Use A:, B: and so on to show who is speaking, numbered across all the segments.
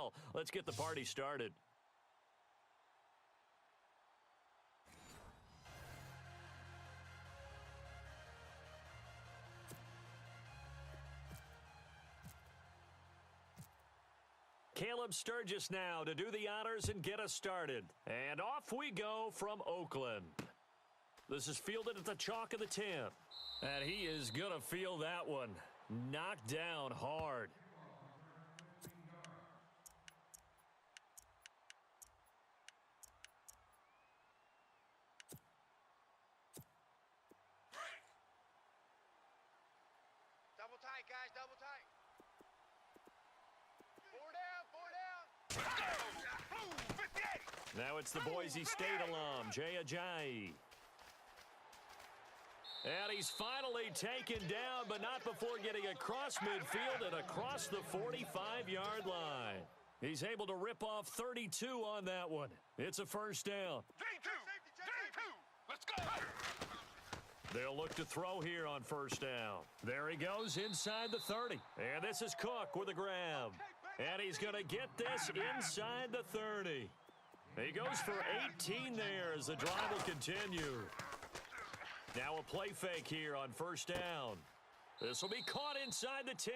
A: well. Let's get the party started. Caleb Sturgis now to do the honors and get us started. And off we go from Oakland. This is fielded at the chalk of the 10. And he is going to feel that one. Knocked down hard.
B: Double tight, guys, double tight. Four down, 58.
A: Now it's the Boise State alum, Jay Ajayi. And he's finally taken down, but not before getting across midfield and across the 45-yard line. He's able to rip off 32 on that one. It's a first down.
B: J2, let's go.
A: They'll look to throw here on first down. There he goes inside the 30. And this is Cook with a grab. And he's going to get this inside the 30. He goes for 18 there as the drive will continue. Now a play fake here on first down. This will be caught inside the 10.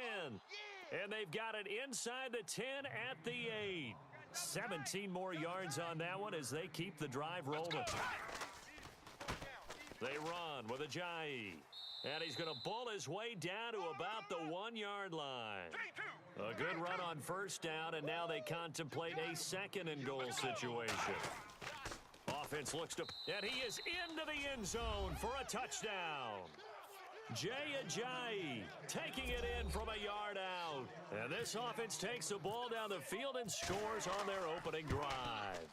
A: And they've got it inside the 10 at the 8. 17 more yards on that one as they keep the drive rolling. They run with Ajayi. And he's going to bull his way down to about the 1-yard line. A good run on first down, and now they contemplate a second and goal situation. Offense looks to, and he is into the end zone for a touchdown. Jay Ajayi taking it in from a yard out. And this offense takes the ball down the field and scores on their opening drive.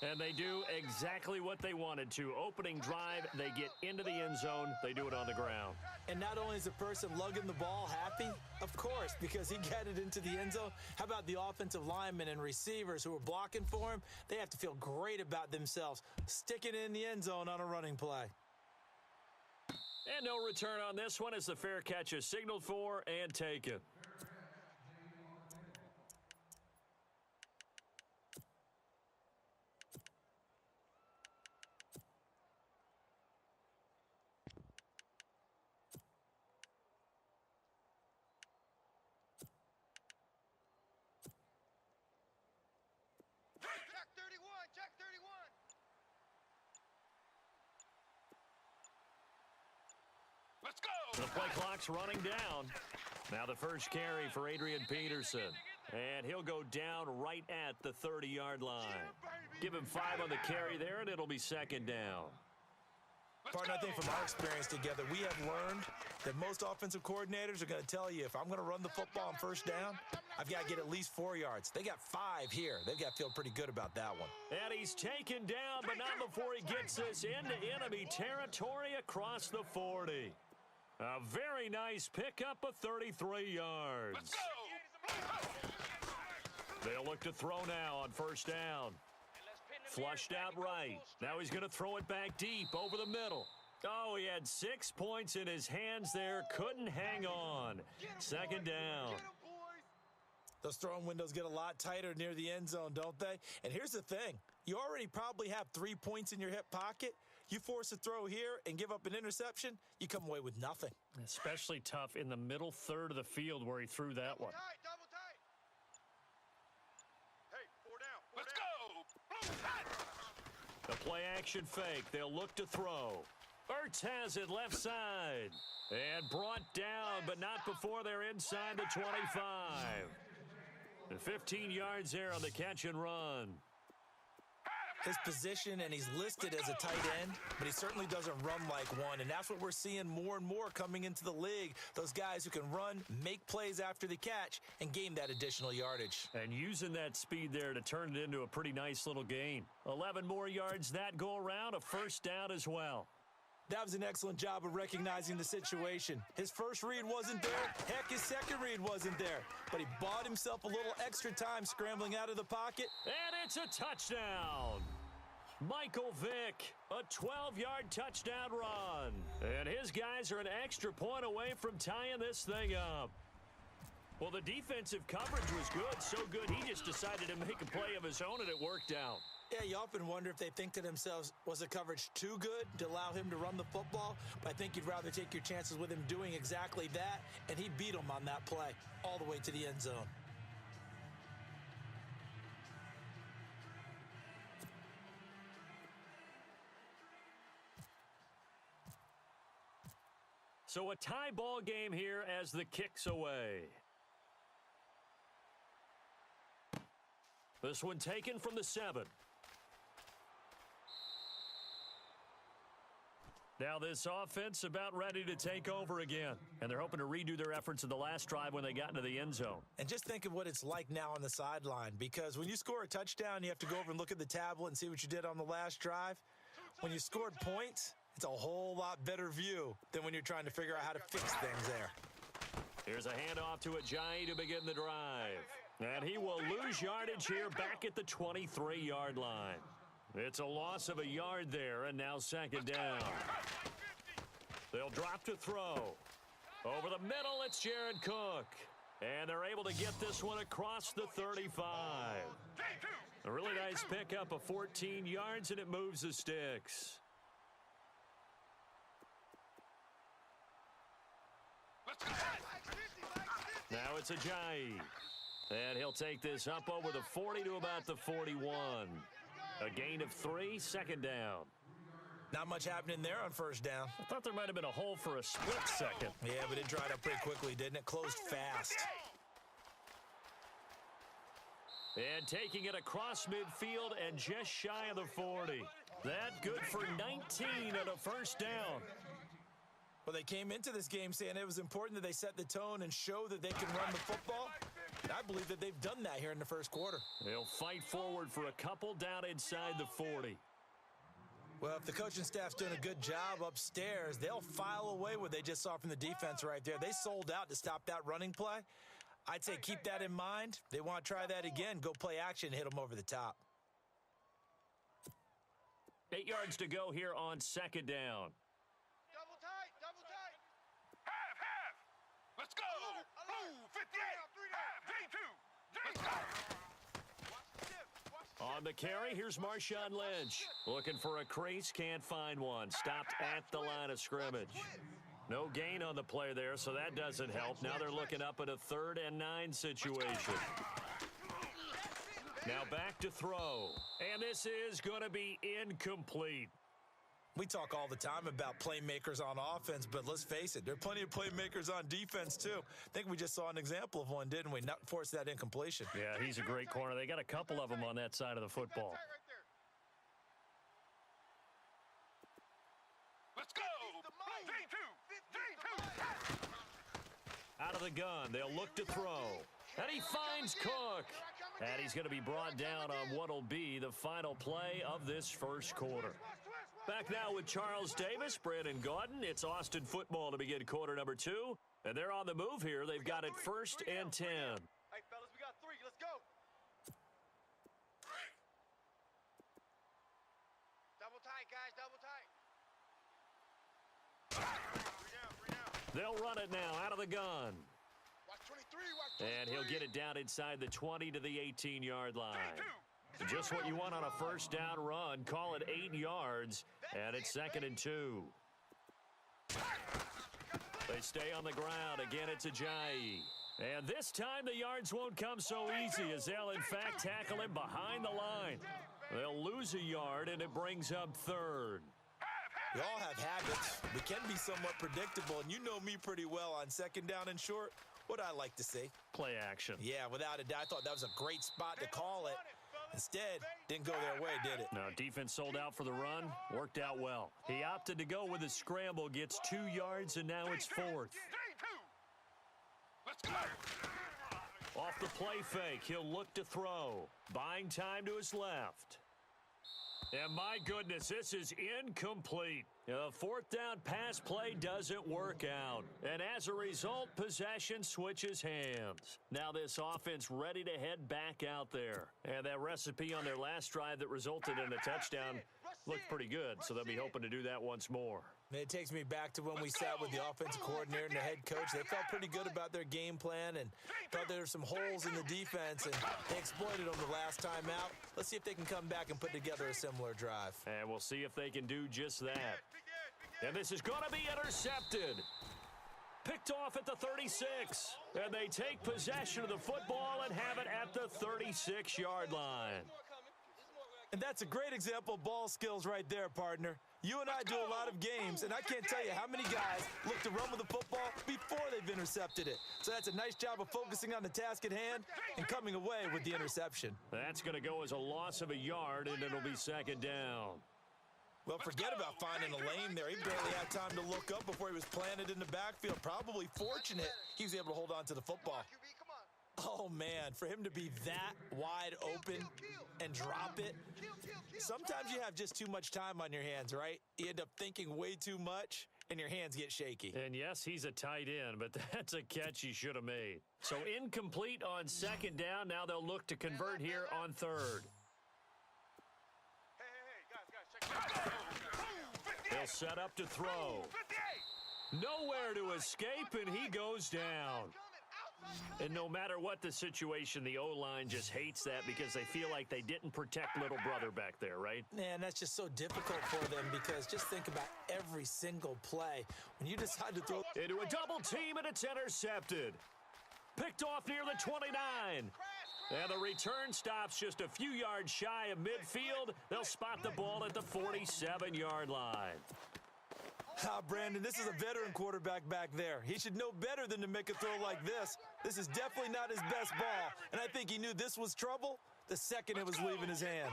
A: And they do exactly what they wanted to. Opening drive, they get into the end zone. They do it on the ground.
C: And not only is the person lugging the ball happy, of course, because he got it into the end zone. How about the offensive linemen and receivers who are blocking for him? They have to feel great about themselves sticking it in the end zone on a running play.
A: And no return on this one as the fair catch is signaled for and taken.
B: Check 31. Let's go.
A: The play clock's running down. Now the first carry for Adrian Peterson. And he'll go down right at the 30-yard line. Give him 5 on the carry there, and it'll be second down.
C: Partner, I think from our experience together, we have learned that most offensive coordinators are going to tell you, if I'm going to run the football on first down, I've got to get at least 4 yards. They got 5 here. They've got to feel pretty good about that one.
A: And he's taken down, but not before he gets this into enemy territory across the 40. A very nice pickup of 33 yards. They'll look to throw now on first down. Flushed out right. Now he's going to throw it back deep over the middle. Oh, he had 6 points in his hands there. Couldn't hang on. Second down.
C: Those throwing windows get a lot tighter near the end zone, don't they? And here's the thing. You already probably have 3 points in your hip pocket. You force a throw here and give up an interception, you come away with nothing.
A: Especially tough in the middle third of the field where he threw that one.
B: Double tight. Hey, 4 down. Let's go.
A: The play action fake. They'll look to throw. Ertz has it left side. And brought down, but not before they're inside the 25. And 15 yards there on the catch and run.
C: His position, and he's listed as a tight end, but he certainly doesn't run like one, and that's what we're seeing more and more coming into the league. Those guys who can run, make plays after the catch, and gain that additional yardage.
A: And using that speed there to turn it into a pretty nice little gain. 11 more yards that go around, a first down as well.
C: That was an excellent job of recognizing the situation. His first read wasn't there. Heck, his second read wasn't there. But he bought himself a little extra time scrambling out of the pocket.
A: And it's a touchdown. Michael Vick, a 12-yard touchdown run. And his guys are an extra point away from tying this thing up. Well, the defensive coverage was good, so good he just decided to make a play of his own, and it worked out.
C: Yeah, you often wonder if they think to themselves, was the coverage too good to allow him to run the football? But I think you'd rather take your chances with him doing exactly that, and he beat him on that play all the way to the end zone.
A: So a tie ball game here as the kick's away. This one taken from the 7. Now this offense about ready to take over again. And they're hoping to redo their efforts in the last drive when they got into the end zone.
C: And just think of what it's like now on the sideline, because when you score a touchdown, you have to go over and look at the tablet and see what you did on the last drive. When you scored points, it's a whole lot better view than when you're trying to figure out how to fix things there.
A: Here's a handoff to Ajayi to begin the drive. And he will lose yardage here back at the 23-yard line. It's a loss of a yard there, and now second down. They'll drop to throw. Over the middle, it's Jared Cook. And they're able to get this one across the 35. A really nice pickup of 14 yards, and it moves the sticks. Now it's Ajayi. And he'll take this up over the 40 to about the 41. A gain of 3, second down.
C: Not much happening there on first down.
A: I thought there might have been a hole for a split second.
C: Yeah, but it dried up pretty quickly, didn't it? Closed fast.
A: And taking it across midfield and just shy of the 40. That good for 19 and a first down.
C: Well, they came into this game saying it was important that they set the tone and show that they can run the football. And I believe that they've done that here in the first quarter.
A: They'll fight forward for a couple down inside the 40.
C: Well, if the coaching staff's doing a good job upstairs, they'll file away what they just saw from the defense right there. They sold out to stop that running play. I'd say keep that in mind. They want to try that again. Go play action, hit them over the top.
A: 8 yards to go here on second down.
B: Double tight, double tight.
D: Half. Let's go. Blue 58. Half, J2. Let's go.
A: On the carry, here's Marshawn Lynch. Looking for a crease, can't find one. Stopped at the line of scrimmage. No gain on the play there, so that doesn't help. Now they're looking up at a 3rd and 9 situation. Now back to throw. And this is going to be incomplete.
C: We talk all the time about playmakers on offense, but let's face it, there are plenty of playmakers on defense, too. I think we just saw an example of one, didn't we? Not force that incompletion.
A: Yeah, he's a great corner. They got a couple of them on that side of the football.
D: Let's go. J2.
A: Out of the gun, they'll look to throw. And he finds Cook. And he's going to be brought down on what'll be the final play of this first quarter. Back now with Charles Davis, Brandon Gaudin. It's Austin football to begin quarter number 2. And they're on the move here. They've got it 1st and 10.
B: Hey, fellas, we got 3. Let's go. Double tight, guys. Double tight. 3 down.
A: They'll run it now out of the gun.
B: Watch 23. Watch 23.
A: And he'll get it down inside the 20 to the 18-yard line. Just what you want on a first down run. Call it 8 yards, and it's 2nd and 2. They stay on the ground. Again, it's Ajayi. And this time the yards won't come so easy as they'll, in fact, tackle him behind the line. They'll lose a yard, and it brings up 3rd.
C: We all have habits. We can be somewhat predictable, and you know me pretty well on second down and short. What I like to see.
A: Play action.
C: Yeah, without a doubt, I thought that was a great spot to call it. Instead, didn't go their way, did it?
A: No, defense sold out for the run. Worked out well. He opted to go with a scramble, gets 2 yards, and now it's 4th.
D: Let's go.
A: Off the play fake, he'll look to throw. Buying time to his left. And my goodness, this is incomplete. The 4th down pass play doesn't work out. And as a result, possession switches hands. Now this offense ready to head back out there. And that recipe on their last drive that resulted in a touchdown looked pretty good, so they'll be hoping to do that once more.
C: It takes me back to when we sat with the offensive coordinator and the head coach. They felt pretty good about their game plan and thought there were some holes in the defense, and they exploited them the last time out. Let's see if they can come back and put together a similar drive.
A: And we'll see if they can do just that. And this is going to be intercepted. Picked off at the 36. And they take possession of the football and have it at the 36-yard line.
C: And that's a great example of ball skills right there, partner. You and I do a lot of games, and I can't tell you how many guys look to run with the football before they've intercepted it. So that's a nice job of focusing on the task at hand and coming away with the interception.
A: That's going to go as a loss of a yard, and it'll be second down.
C: Well, forget about finding a lane there. He barely had time to look up before he was planted in the backfield. Probably fortunate he was able to hold on to the football. Oh, man, for him to be that wide open and drop it. Sometimes you have just too much time on your hands, right? You end up thinking way too much, and your hands get shaky.
A: And yes, he's a tight end, but that's a catch he should have made. So incomplete on second down. Now they'll look to convert here on third.
B: Hey, guys, check it out.
A: They'll set up to throw. Nowhere to escape, and he goes down. And no matter what the situation, the O-line just hates that because they feel like they didn't protect little brother back there, right?
C: Man, that's just so difficult for them because just think about every single play. When you decide to throw
A: into a double team, and it's intercepted. Picked off near the 29. And the return stops just a few yards shy of midfield. They'll spot the ball at the 47-yard line.
C: Ah, Brandon, this is a veteran quarterback back there. He should know better than to make a throw like this. This is definitely not his best ball, and I think he knew this was trouble the second it was leaving his hand.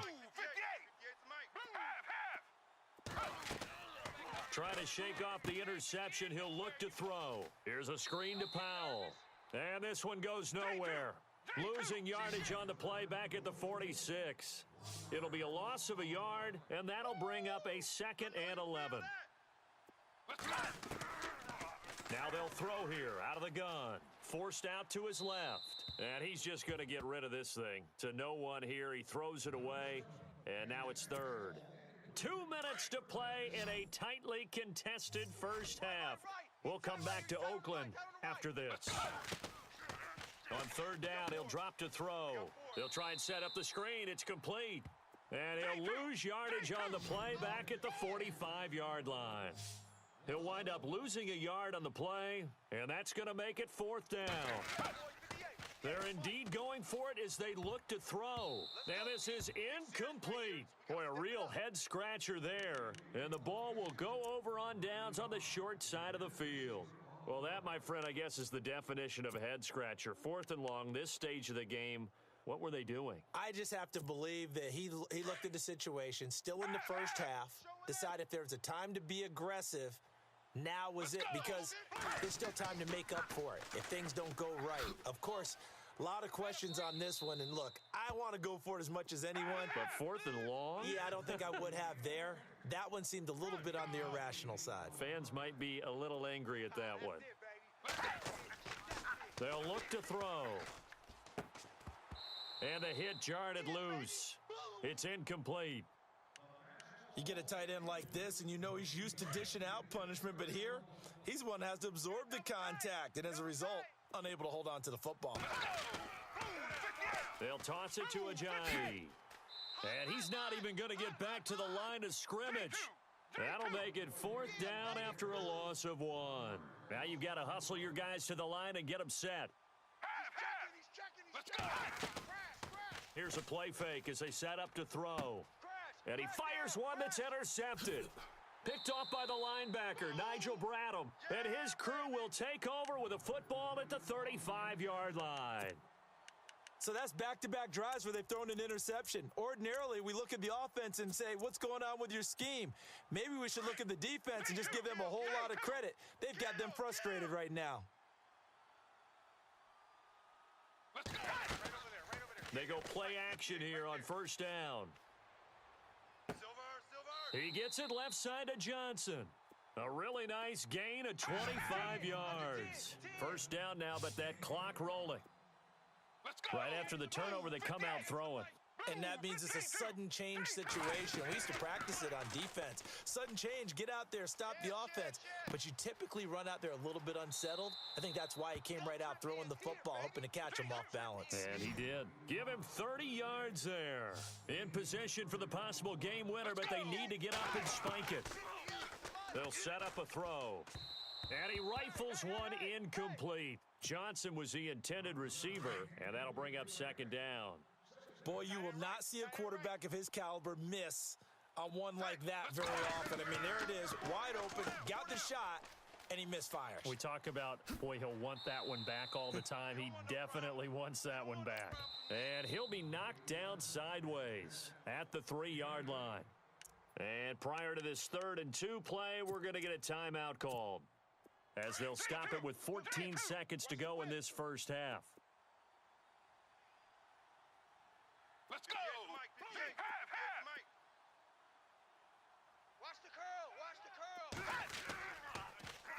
A: Trying to shake off the interception. He'll look to throw. Here's a screen to Powell. And this one goes nowhere. Losing yardage on the play back at the 46. It'll be a loss of a yard, and that'll bring up a 2nd and 11. Now they'll throw here out of the gun. Forced out to his left. And he's just going to get rid of this thing. To no one here. He throws it away. And now it's third. 2 minutes to play in a tightly contested first half. We'll come back to Oakland after this. On third down, he'll drop to throw. They'll try and set up the screen. It's complete. And he'll lose yardage on the play back at the 45-yard line. He'll wind up losing a yard on the play, and that's going to make it 4th down. They're indeed going for it as they look to throw. Now this is incomplete. Boy, a real head-scratcher there. And the ball will go over on downs on the short side of the field. Well, that, my friend, I guess is the definition of a head-scratcher. 4th and long, this stage of the game. What were they doing?
C: I just have to believe that he looked at the situation, still in the first half, decided if there was a time to be aggressive, now was it, because there's still time to make up for it if things don't go right. Of course, a lot of questions on this one, and look, I want to go for it as much as anyone.
A: But 4th and long?
C: Yeah, I don't think I would have there. That one seemed a little bit on the irrational side.
A: Fans might be a little angry at that one. They'll look to throw. And the hit jarred it loose. It's incomplete.
C: You get a tight end like this, and you know he's used to dishing out punishment, but here, he's one that has to absorb the contact, and as a result, unable to hold on to the football.
A: They'll toss it to Ajayi. And he's not even going to get back to the line of scrimmage. That'll make it 4th down after a loss of 1. Now you've got to hustle your guys to the line and get them set.
D: Let's go.
A: Here's a play fake as they set up to throw. And he fires one that's intercepted. Picked off by the linebacker, Nigel Bradham. And his crew will take over with a football at the 35-yard line.
C: So that's back-to-back drives where they've thrown an interception. Ordinarily, we look at the offense and say, what's going on with your scheme? Maybe we should look at the defense and just give them a whole lot of credit. They've got them frustrated right now.
A: They go play action here on first down. He gets it left side to Johnson. A really nice gain of 25 yards. First down now, but that clock rolling.
D: Let's go.
A: Right after the turnover, they come out throwing.
C: And that means it's a sudden change situation. We used to practice it on defense. Sudden change, get out there, stop the offense. But you typically run out there a little bit unsettled. I think that's why he came right out throwing the football, hoping to catch him off balance.
A: And he did. Give him 30 yards there. In position for the possible game winner, but they need to get up and spike it. They'll set up a throw. And he rifles one incomplete. Johnson was the intended receiver, and that'll bring up second down.
C: Boy, you will not see a quarterback of his caliber miss on one like that very often. I mean, there it is, wide open, got the shot, and he misfires.
A: We talk about, boy, he'll want that one back all the time. He definitely wants that one back. And he'll be knocked down sideways at the 3-yard line. And prior to this 3rd and 2 play, we're going to get a timeout called, as they'll stop it with 14 seconds to go in this first half.
D: Let's go. Watch the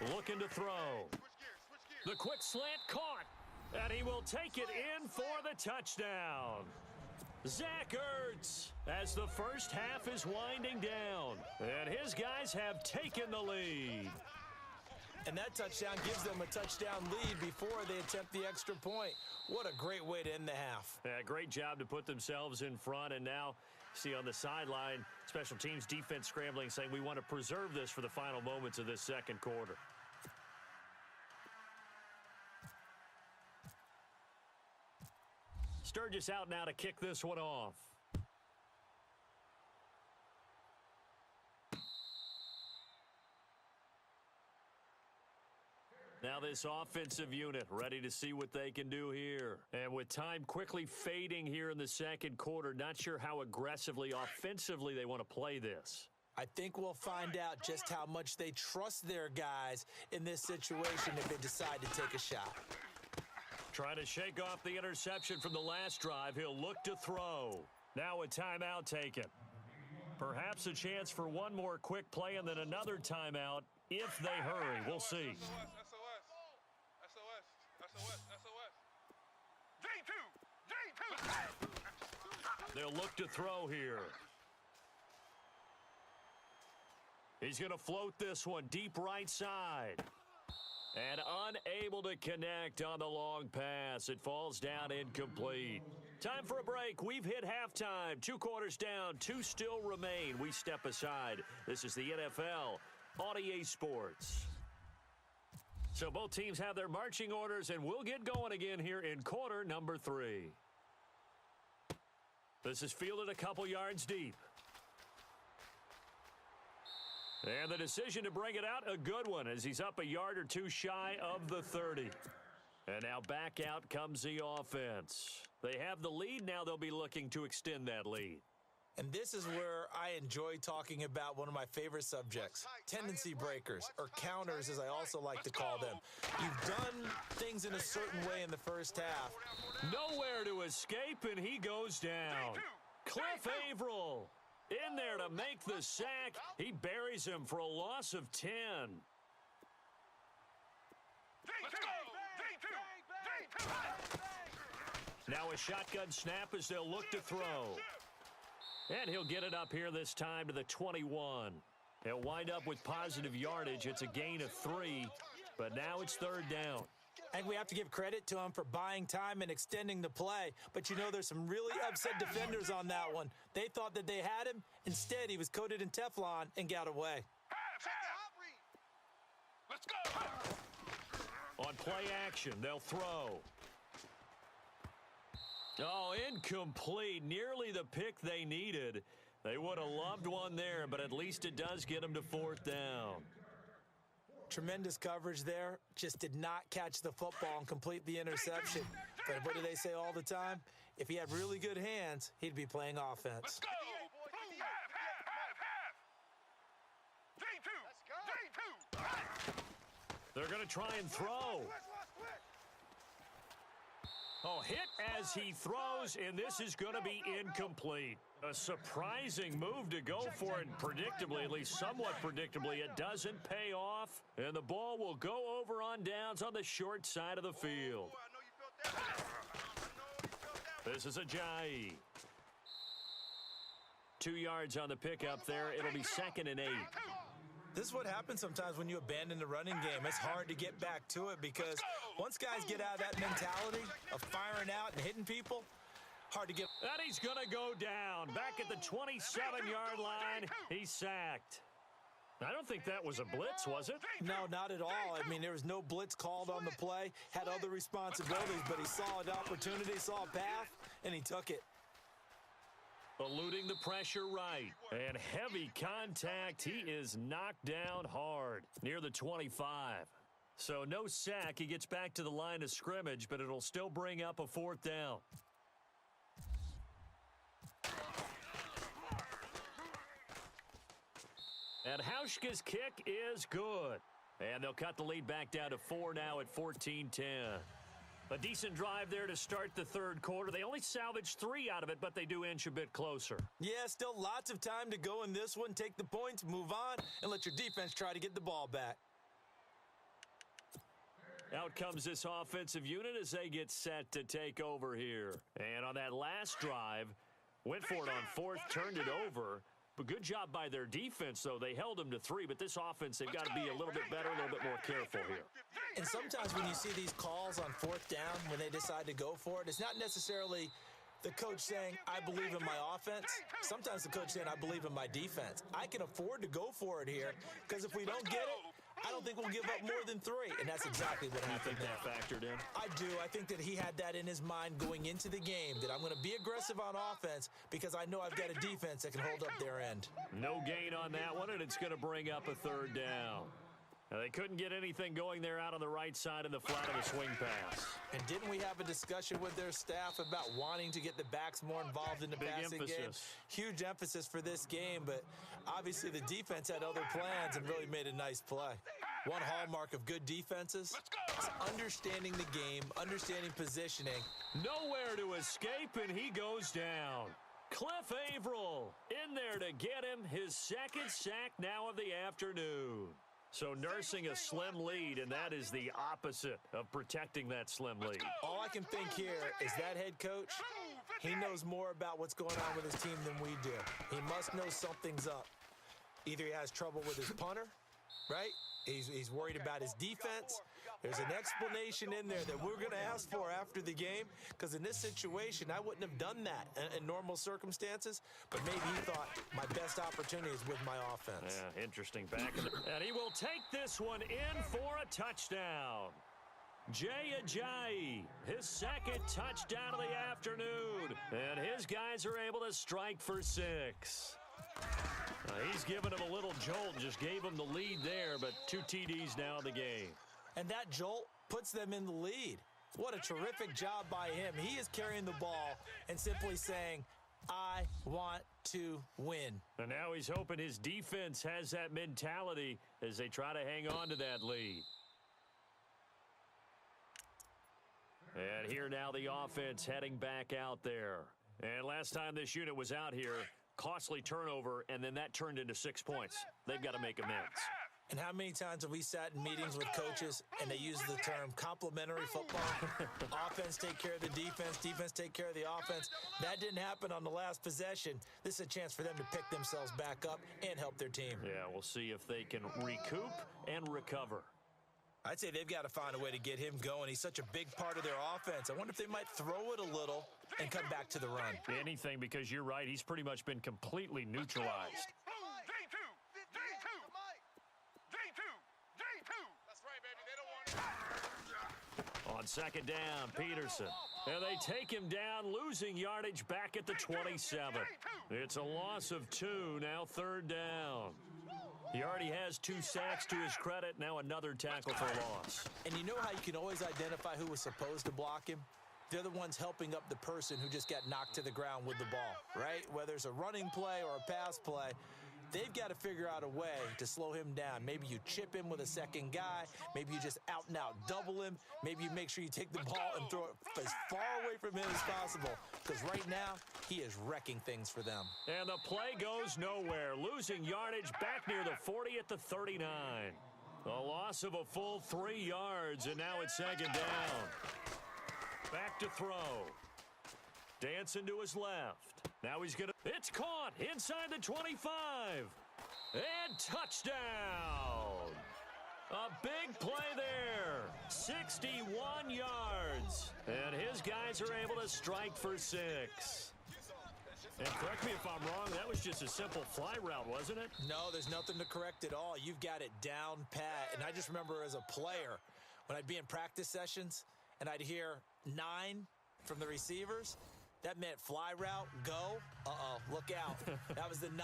D: curl.
A: Looking to throw. The quick slant caught. And he will take it in for the touchdown. Zach Ertz, as the first half is winding down. And his guys have taken the lead.
C: And that touchdown gives them a touchdown lead before they attempt the extra point. What a great way to end the half.
A: Yeah, great job to put themselves in front. And now, see on the sideline, special teams defense scrambling, saying we want to preserve this for the final moments of this second quarter. Sturgis out now to kick this one off. Now this offensive unit ready to see what they can do here. And with time quickly fading here in the second quarter, not sure how aggressively, offensively they want to play this.
C: I think we'll find out just how much they trust their guys in this situation if they decide to take a shot.
A: Trying to shake off the interception from the last drive. He'll look to throw. Now a timeout taken. Perhaps a chance for one more quick play and then another timeout if they hurry. We'll see. They'll look to throw here. He's going to float this one deep right side. And unable to connect on the long pass. It falls down incomplete. Time for a break. We've hit halftime. 2 quarters down. 2 still remain. We step aside. This is the NFL on EA Sports. So both teams have their marching orders, and we'll get going again here in quarter number 3. This is fielded a couple yards deep. And the decision to bring it out, a good one, as he's up a yard or 2 shy of the 30. And now back out comes the offense. They have the lead. Now they'll be looking to extend that lead.
C: And this is where I enjoy talking about one of my favorite subjects, tendency breakers, or counters as I also like to call them. You've done things in a certain way in the first half.
A: Nowhere to escape, and he goes down. Cliff Averill in there to make the sack. He buries him for a loss of 10. Now a shotgun snap as they'll look to throw. And he'll get it up here this time to the 21. He'll wind up with positive yardage. It's a gain of 3, but now it's 3rd down.
C: And we have to give credit to him for buying time and extending the play. But you know, there's some really upset defenders on that one. They thought that they had him. Instead, he was coated in Teflon and got away.
D: Let's go.
A: On play action, they'll throw. Oh, incomplete. Nearly the pick they needed. They would have loved one there, but at least it does get them to 4th down.
C: Tremendous coverage there. Just did not catch the football and complete the interception. But what do they say all the time? If he had really good hands, he'd be playing offense.
D: Let's go.
A: They're going to try and throw. Oh, hit as he throws, and this is going to be incomplete. A surprising move to go for it, predictably, at least somewhat predictably. It doesn't pay off, and the ball will go over on downs on the short side of the field. This is Ajayi. 2 yards on the pickup there. It'll be 2nd and 8.
C: This is what happens sometimes when you abandon the running game. It's hard to get back to it because once guys get out of that mentality of firing out and hitting people, hard to get.
A: And he's going to go down. Back at the 27-yard line, he's sacked. I don't think that was a blitz, was it?
C: No, not at all. I mean, there was no blitz called on the play. Had other responsibilities, but he saw an opportunity, saw a path, and he took it.
A: Eluding the pressure right. And heavy contact. He is knocked down hard near the 25. So no sack. He gets back to the line of scrimmage, but it'll still bring up a 4th down. And Hauschka's kick is good. And they'll cut the lead back down to 4 now at 14-10. A decent drive there to start the 3rd quarter. They only salvaged 3 out of it, but they do inch a bit closer.
C: Yeah, still lots of time to go in this one. Take the points, move on, and let your defense try to get the ball back.
A: Out comes this offensive unit as they get set to take over here. And on that last drive, went for it on 4th, turned it over. But good job by their defense, though. They held them to 3, but this offense, they've got to be a little bit better, a little bit more careful here.
C: And sometimes when you see these calls on 4th down, when they decide to go for it, it's not necessarily the coach saying, I believe in my offense. Sometimes the coach saying, I believe in my defense. I can afford to go for it here because if we don't get it, I don't think we'll give up more than 3, and that's exactly what happened there.
A: You think that factored in?
C: I do. I think that he had that in his mind going into the game, that I'm going to be aggressive on offense because I know I've got a defense that can hold up their end.
A: No gain on that one, and it's going to bring up a 3rd down. Now, they couldn't get anything going there out on the right side in the flat of the swing pass.
C: And didn't we have a discussion with their staff about wanting to get the backs more involved in the passing game? Huge emphasis for this game, but obviously the defense had other plans and really made a nice play. One hallmark of good defenses is understanding the game, understanding positioning.
A: Nowhere to escape, and he goes down. Cliff Averill in there to get him his 2nd sack now of the afternoon. So nursing a slim lead, and that is the opposite of protecting that slim lead.
C: All I can think here is that head coach, he knows more about what's going on with his team than we do. He must know something's up. Either he has trouble with his punter, right? He's worried about his defense. There's an explanation in there that we're going to ask for after the game, because in this situation, I wouldn't have done that in normal circumstances, but maybe he thought my best opportunity is with my offense.
A: Yeah, interesting. Back in the, and he will take this one in for a touchdown. Jay Ajayi, his 2nd touchdown of the afternoon, and his guys are able to strike for 6. He's given him a little jolt, just gave him the lead there, but 2 TDs now in the game.
C: And that jolt puts them in the lead. What a terrific job by him. He is carrying the ball and simply saying, I want to win.
A: And now he's hoping his defense has that mentality as they try to hang on to that lead. And here now the offense heading back out there. And last time this unit was out here, costly turnover, and then that turned into 6 points. They've got to make amends.
C: And how many times have we sat in meetings with coaches and they use the term complementary football? Offense take care of the defense, defense take care of the offense. That didn't happen on the last possession. This is a chance for them to pick themselves back up and help their team.
A: Yeah, we'll see if they can recoup and recover.
C: I'd say they've got to find a way to get him going. He's such a big part of their offense. I wonder if they might throw it a little and come back to the run.
A: Anything, because you're right. He's pretty much been completely neutralized. On 2nd down, Peterson. And they take him down, losing yardage back at the 27. It's a loss of 2, now 3rd down. He already has 2 sacks to his credit, now another tackle for loss.
C: And you know how you can always identify who was supposed to block him? They're the ones helping up the person who just got knocked to the ground with the ball, right? Whether it's a running play or a pass play, they've got to figure out a way to slow him down. Maybe you chip him with a second guy. Maybe you just out and out double him. Maybe you make sure you take the ball and throw it as far away from him as possible. Because right now, he is wrecking things for them.
A: And the play goes nowhere. Losing yardage back near the 40 at the 39. A loss of a full 3 yards, and now it's 2nd down. Back to throw. Dancing to his left. Now he's going to... It's caught inside the 25. And touchdown. A big play there. 61 yards. And his guys are able to strike for 6. And correct me if I'm wrong, that was just a simple fly route, wasn't it?
C: No, there's nothing to correct at all. You've got it down pat. And I just remember as a player, when I'd be in practice sessions and I'd hear 9 from the receivers, that meant fly route, go. Look out. That was the 9,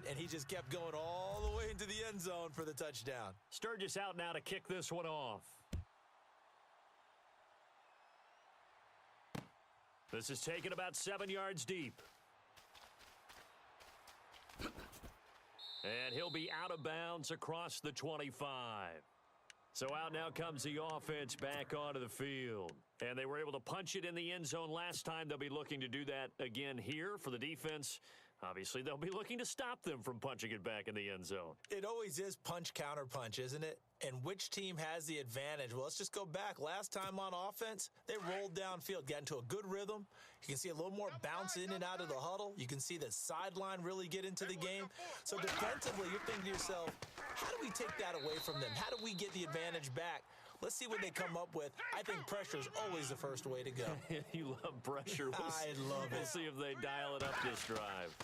C: and he just kept going all the way into the end zone for the touchdown.
A: Sturgis out now to kick this one off. This is taken about 7 yards deep. And he'll be out of bounds across the 25. So out now comes the offense back onto the field. And they were able to punch it in the end zone last time. They'll be looking to do that again here for the defense. Obviously, they'll be looking to stop them from punching it back in the end zone.
C: It always is punch, counter punch, isn't it? And which team has the advantage? Well, let's just go back. Last time on offense, they rolled downfield, got into a good rhythm. You can see a little more bounce in and out of the huddle. You can see the sideline really get into the game. So defensively, you're thinking to yourself, how do we take that away from them? How do we get the advantage back? Let's see what they come up with. I think pressure is always the first way to go.
A: You love pressure.
C: I love it.
A: We'll see if they dial it up this drive.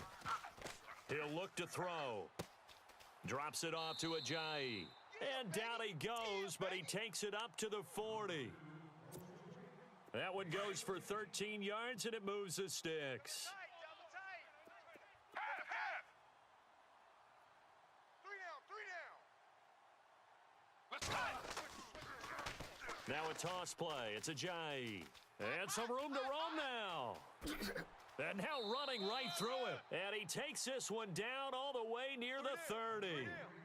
A: He'll look to throw. Drops it off to Ajayi. And down he goes, but he takes it up to the 40. That one goes for 13 yards, and it moves the sticks. Now a toss play. It's Ajayi. And some room to roam now. And now running right through it. And he takes this one down all the way near the 30.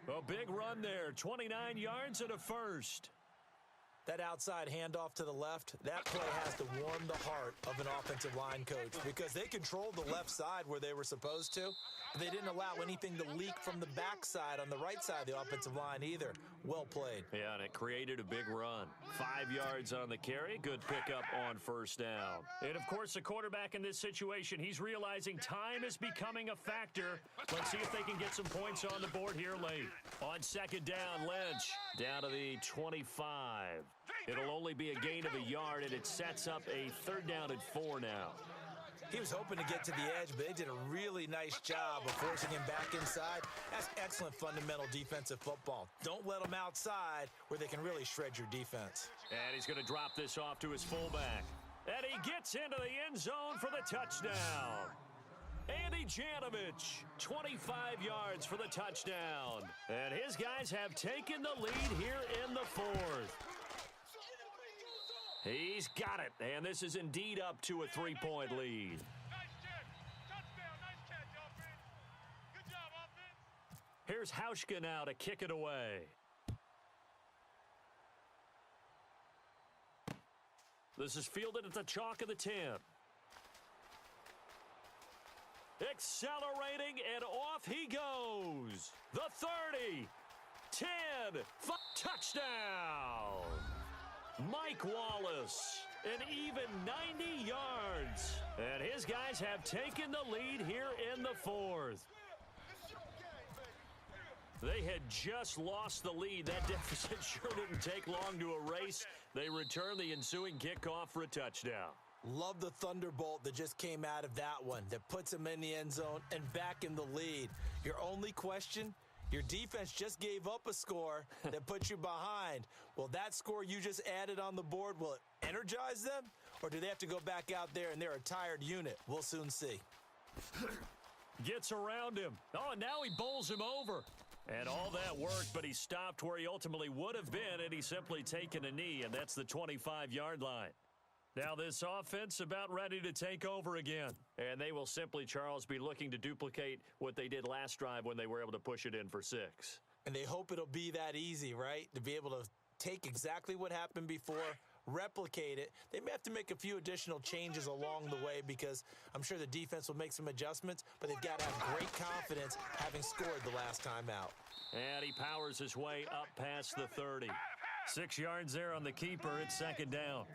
A: A big run there. 29 yards and a first.
C: That outside handoff to the left, that play has to warm the heart of an offensive line coach because they controlled the left side where they were supposed to. They didn't allow anything to leak from the backside on the right side of the offensive line either. Well played.
A: Yeah, and it created a big run. 5 yards on the carry. Good pickup on first down. And, of course, the quarterback in this situation, he's realizing time is becoming a factor. Let's see if they can get some points on the board here late. On second down, Lynch down to the 25. It'll only be a gain of a yard, and it sets up a 3rd down and 4 now.
C: He was hoping to get to the edge, but they did a really nice job of forcing him back inside. That's excellent fundamental defensive football. Don't let them outside where they can really shred your defense.
A: And he's going to drop this off to his fullback. And he gets into the end zone for the touchdown. Andy Janovich, 25 yards for the touchdown. And his guys have taken the lead here in the 4th. He's got it, and this is indeed up to a 3-point lead.
B: Nice catch. Touchdown. Nice catch, offense. Good job, offense.
A: Here's Hauschka now to kick it away. This is fielded at the chalk of the 10. Accelerating, and off he goes. The 30, 10, touchdown. Mike Wallace, an even 90 yards. And his guys have taken the lead here in the 4th. They had just lost the lead. That deficit sure didn't take long to erase. They return the ensuing kickoff for a touchdown.
C: Love the thunderbolt that just came out of that one that puts them in the end zone and back in the lead. Your only question? Your defense just gave up a score that puts you behind. Will that score you just added on the board, will it energize them? Or do they have to go back out there and they're a tired unit? We'll soon see.
A: Gets around him. Oh, and now he bowls him over. And all that worked, but he stopped where he ultimately would have been, and he's simply taken a knee, and that's the 25-yard line. Now this offense about ready to take over again. And they will simply, Charles, be looking to duplicate what they did last drive when they were able to push it in for 6.
C: And they hope it'll be that easy, right? To be able to take exactly what happened before, replicate it. They may have to make a few additional changes along the way because I'm sure the defense will make some adjustments, but they've got to have great confidence having scored the last time out.
A: And he powers his way up past the 30. 6 yards there on the keeper. It's second down.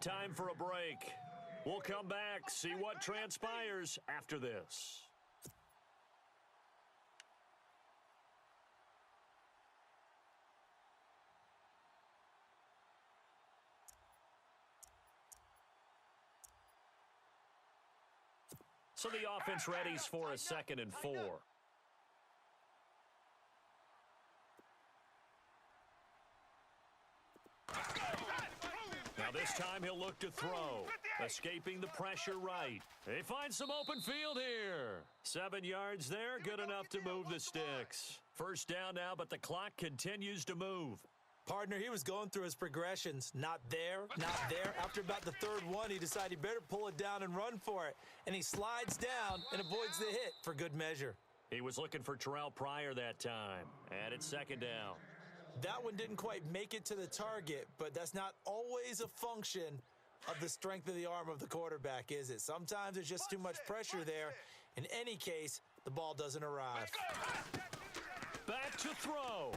A: Time for a break. We'll come back, see what transpires after this. So the offense readies for a 2nd and 4. Now this time he'll look to throw. Escaping the pressure right. They find some open field here. 7 yards there, good enough to move the sticks. First down now, but the clock continues to move.
C: Partner, he was going through his progressions. Not there, not there. After about the 3rd one, he decided he better pull it down and run for it. And he slides down and avoids the hit for good measure.
A: He was looking for Terrell Pryor that time. And it's 2nd down.
C: That one didn't quite make it to the target, but that's not always a function of the strength of the arm of the quarterback, is it? Sometimes there's just too much pressure there. In any case, the ball doesn't arrive.
A: Back to throw.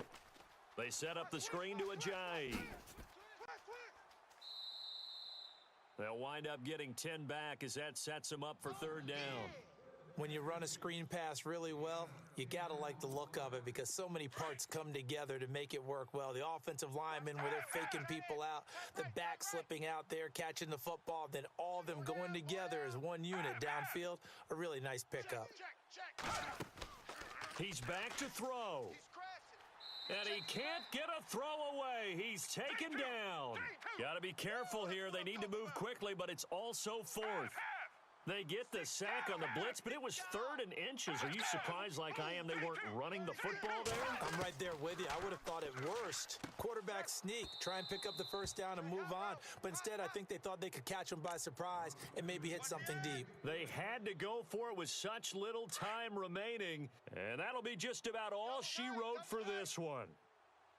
A: They set up the screen to Ajayi. They'll wind up getting 10 back as that sets them up for 3rd down.
C: When you run a screen pass really well, you got to like the look of it because so many parts come together to make it work well. The offensive linemen where they're faking people out, the back slipping out there, catching the football, then all of them going together as one unit downfield, a really nice pickup.
A: He's back to throw. And he can't get a throw away. He's taken down. Got to be careful here. They need to move quickly, but it's also 4th. They get the sack on the blitz, but it was 3rd and inches. Are you surprised like I am they weren't running the football there?
C: I'm right there with you. I would have thought at worst. Quarterback sneak, try and pick up the 1st down and move on. But instead, I think they thought they could catch him by surprise and maybe hit something deep.
A: They had to go for it with such little time remaining. And that'll be just about all she wrote for this one.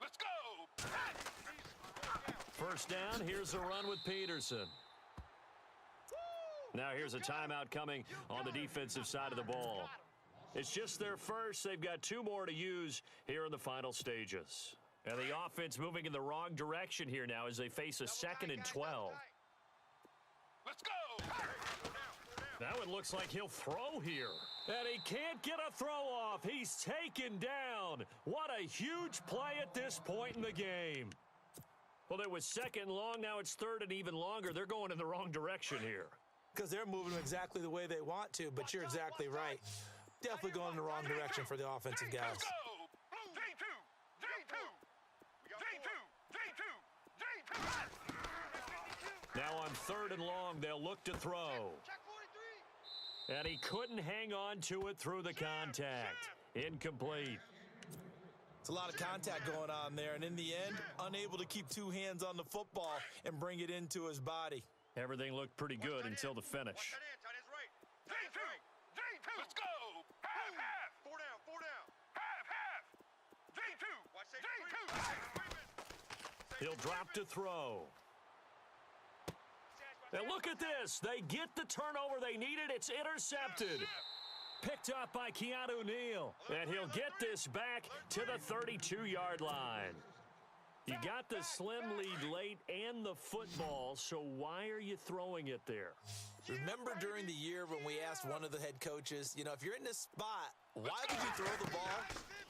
D: Let's go.
A: 1st down, here's a run with Peterson. Now here's a timeout coming on the defensive side of the ball. It's just their first. They've got 2 more to use here in the final stages. And the offense moving in the wrong direction here now as they face a 2nd and 12.
D: Let's go.
A: Now it looks like he'll throw here. And he can't get a throw off. He's taken down. What a huge play at this point in the game. Well, it was 2nd long. Now it's 3rd and even longer. They're going in the wrong direction here.
C: Because they're moving exactly the way they want to, but you're exactly right. Definitely going in the wrong direction for the offensive guys.
A: Now on 3rd and long, they'll look to throw. And he couldn't hang on to it through the contact. Incomplete.
C: It's a lot of contact going on there, and in the end, unable to keep 2 hands on the football and bring it into his body.
A: Everything looked pretty good until the finish.
D: Let's go. Half. 4 down. Half. D2.
A: He'll drop to throw. And look at this. They get the turnover they needed. It's intercepted. Picked up by Keanu Neal. And he'll get this back to the 32-yard line. You got the slim lead late and the football, so why are you throwing it there?
C: Remember during the year when we asked one of the head coaches, if you're in this spot, why would you throw the ball?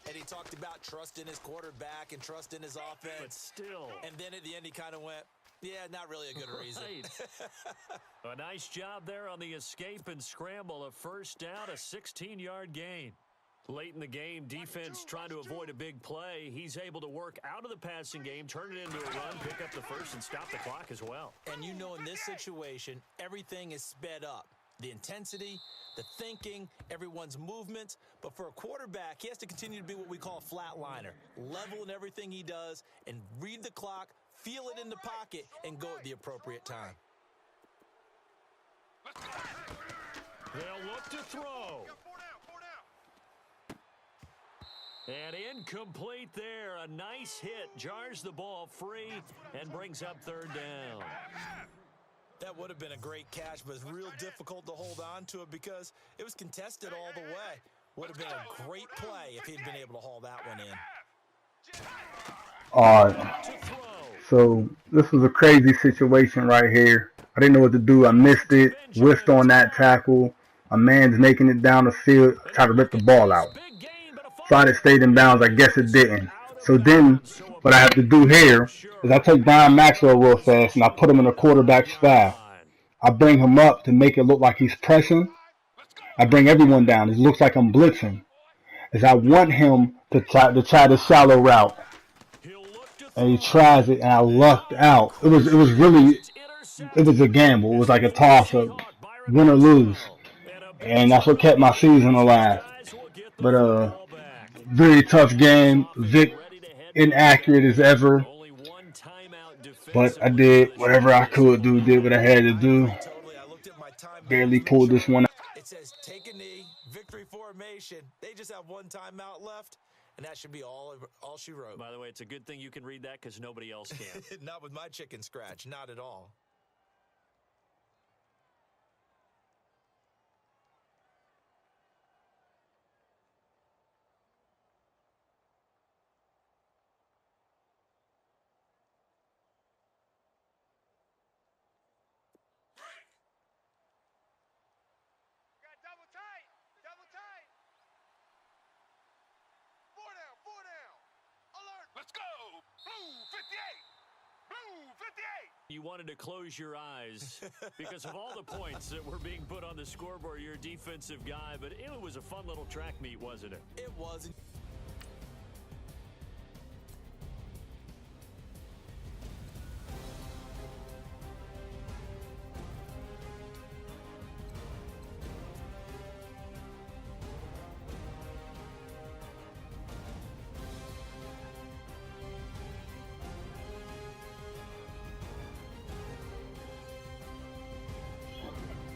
C: And he talked about trust in his quarterback and trust in his offense.
A: But still.
C: And then at the end, he kind of went, yeah, not really a good reason.
A: Right. A nice job there on the escape and scramble. A 1st down, a 16-yard gain. Late in the game, defense trying to avoid a big play. He's able to work out of the passing game, turn it into a run, pick up the 1st, and stop the clock as well.
C: And in this situation, everything is sped up. The intensity, the thinking, everyone's movements. But for a quarterback, he has to continue to be what we call a flatliner. Level in everything he does and read the clock, feel it in the pocket, and go at the appropriate time.
A: They'll look to throw. And incomplete there. A nice hit. Jars the ball free and brings up 3rd down.
C: That would have been a great catch, but it's real difficult to hold on to it because it was contested all the way. Would have been a great play if he'd been able to haul that one in.
A: To throw.
E: So this was a crazy situation right here. I didn't know what to do. I missed it, whiffed on that tackle. A man's making it down the field, tried to rip the ball out. Thought it stayed in bounds. I guess it didn't. So then what I have to do here is I take Brian Maxwell real fast and I put him in a quarterback spy. I bring him up to make it look like he's pressing. I bring everyone down. It looks like I'm blitzing. As I want him to try the shallow route. And he tries it and I lucked out. It was a gamble. It was like a toss-up. Win or lose. And that's what kept my season alive. But very tough game. Vic inaccurate as ever. But I did whatever I could do, did what I had to do. Barely pulled this one out.
C: It says take a knee, victory formation. They just have one timeout left, and that should be all she wrote.
A: By the way, it's a good thing you can read that because nobody else can.
C: Not with my chicken scratch, not at all.
B: Got double tight. Double tight.
D: Four down. Alert. Let's go. Blue 58. Blue 58.
A: You wanted to close your eyes because of all the points that were being put on the scoreboard. You're a defensive guy, but it was a fun little track meet, wasn't it?
C: It was.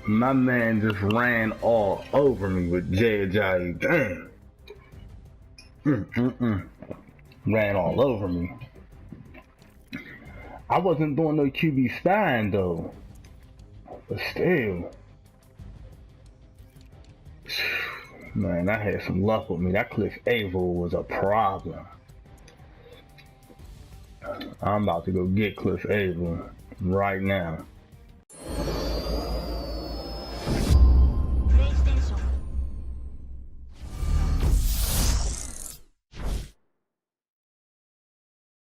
E: My man just ran all over me with J.J. Damn. Ran all over me. I wasn't doing no QB spying though. But still. Man, I had some luck with me. That Cliff Averill was a problem. I'm about to go get Cliff Averill right now.